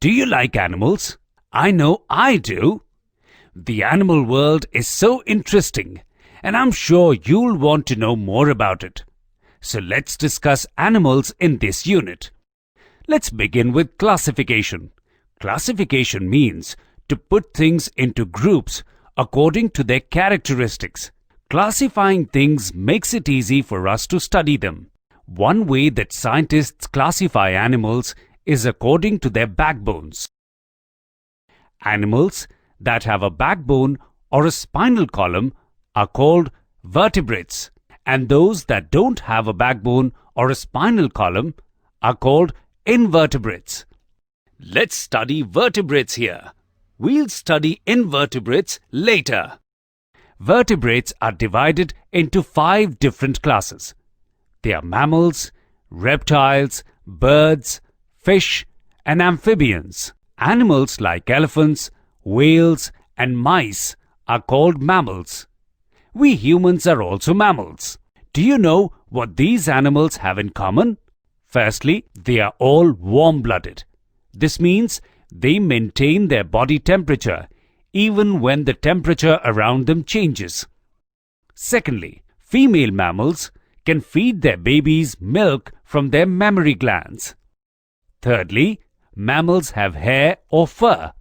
Do you like animals? I know I do. The animal world is so interesting, and I'm sure you'll want to know more about it. So let's discuss animals in this unit. Let's begin with classification. Classification means to put things into groups according to their characteristics. Classifying things makes it easy for us to study them. One way that scientists classify animals is according to their backbones. Animals that have a backbone or a spinal column are called vertebrates, and those that don't have a backbone or a spinal column are called invertebrates. Let's study vertebrates here. We'll study invertebrates later. Vertebrates are divided into 5 different classes. They are mammals, reptiles, birds, fish, and amphibians. Animals like elephants, whales, and mice are called mammals. We humans are also mammals. Do you know what these animals have in common? Firstly, they are all warm-blooded. This means they maintain their body temperature even when the temperature around them changes. Secondly, female mammals can feed their babies milk from their mammary glands. Thirdly, mammals have hair or fur.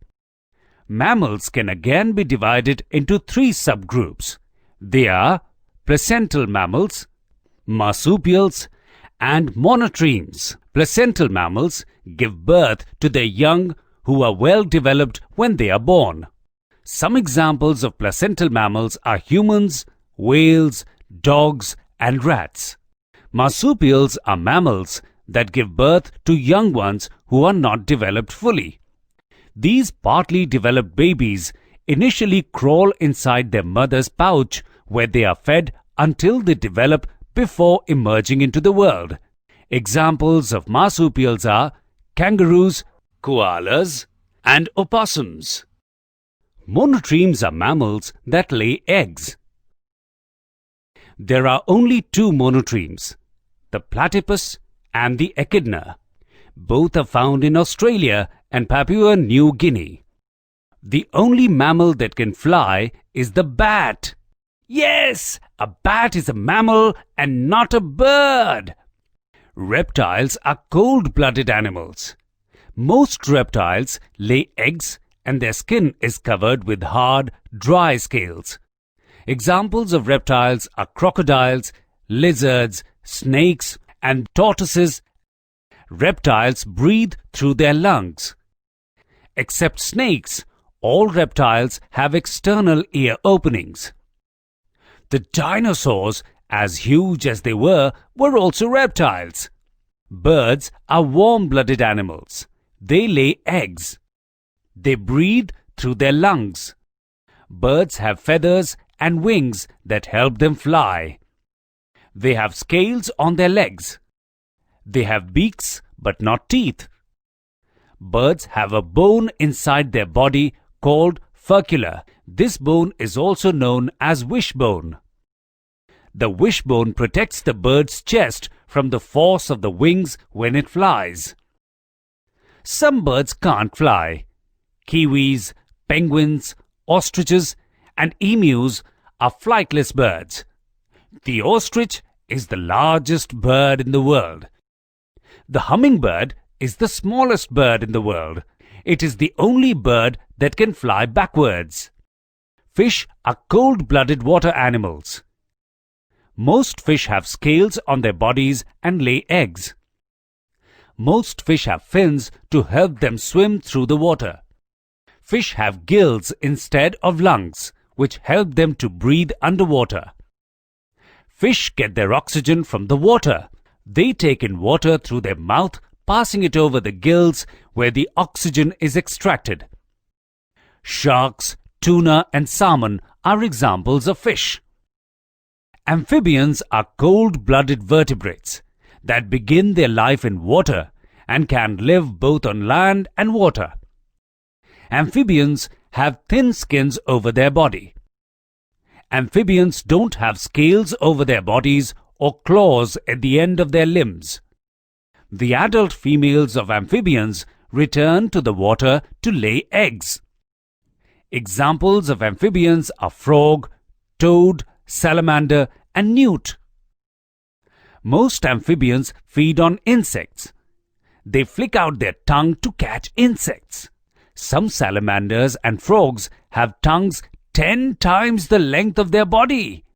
Mammals can again be divided into 3 subgroups. They are placental mammals, marsupials, and monotremes. Placental mammals give birth to their young who are well developed when they are born. Some examples of placental mammals are humans, whales, dogs, and rats. Marsupials are mammals that give birth to young ones who are not developed fully. These partly developed babies initially crawl inside their mother's pouch where they are fed until they develop before emerging into the world. Examples of marsupials are kangaroos, koalas, and opossums. Monotremes are mammals that lay eggs. There are only 2 monotremes, the platypus and the echidna. Both are found in Australia and Papua New Guinea. The only mammal that can fly is the bat. Yes, a bat is a mammal and not a bird. Reptiles are cold-blooded animals. Most reptiles lay eggs and their skin is covered with hard, dry scales. Examples of reptiles are crocodiles, lizards, snakes, and tortoises. Reptiles breathe through their lungs. Except snakes, all reptiles have external ear openings. The dinosaurs, as huge as they were also reptiles. Birds are warm-blooded animals. They lay eggs. They breathe through their lungs. Birds have feathers and wings that help them fly. They have scales on their legs. They have beaks but not teeth. Birds have a bone inside their body called furcula. This bone is also known as wishbone. The wishbone protects the bird's chest from the force of the wings when it flies. Some birds can't fly. Kiwis, penguins, ostriches, and emus are flightless birds. The ostrich is the largest bird in the world. The hummingbird is the smallest bird in the world. It is the only bird that can fly backwards. Fish are cold-blooded water animals. Most fish have scales on their bodies and lay eggs. Most fish have fins to help them swim through the water. Fish have gills instead of lungs, which help them to breathe underwater. Fish get their oxygen from the water. They take in water through their mouth, passing it over the gills where the oxygen is extracted. Sharks, tuna, and salmon are examples of fish. Amphibians are cold-blooded vertebrates that begin their life in water and can live both on land and water. Amphibians have thin skins over their body. Amphibians don't have scales over their bodies or claws at the end of their limbs. The adult females of amphibians return to the water to lay eggs. Examples of amphibians are frog, toad, salamander, and newt. Most amphibians feed on insects. They flick out their tongue to catch insects. Some salamanders and frogs have tongues 10 times the length of their body.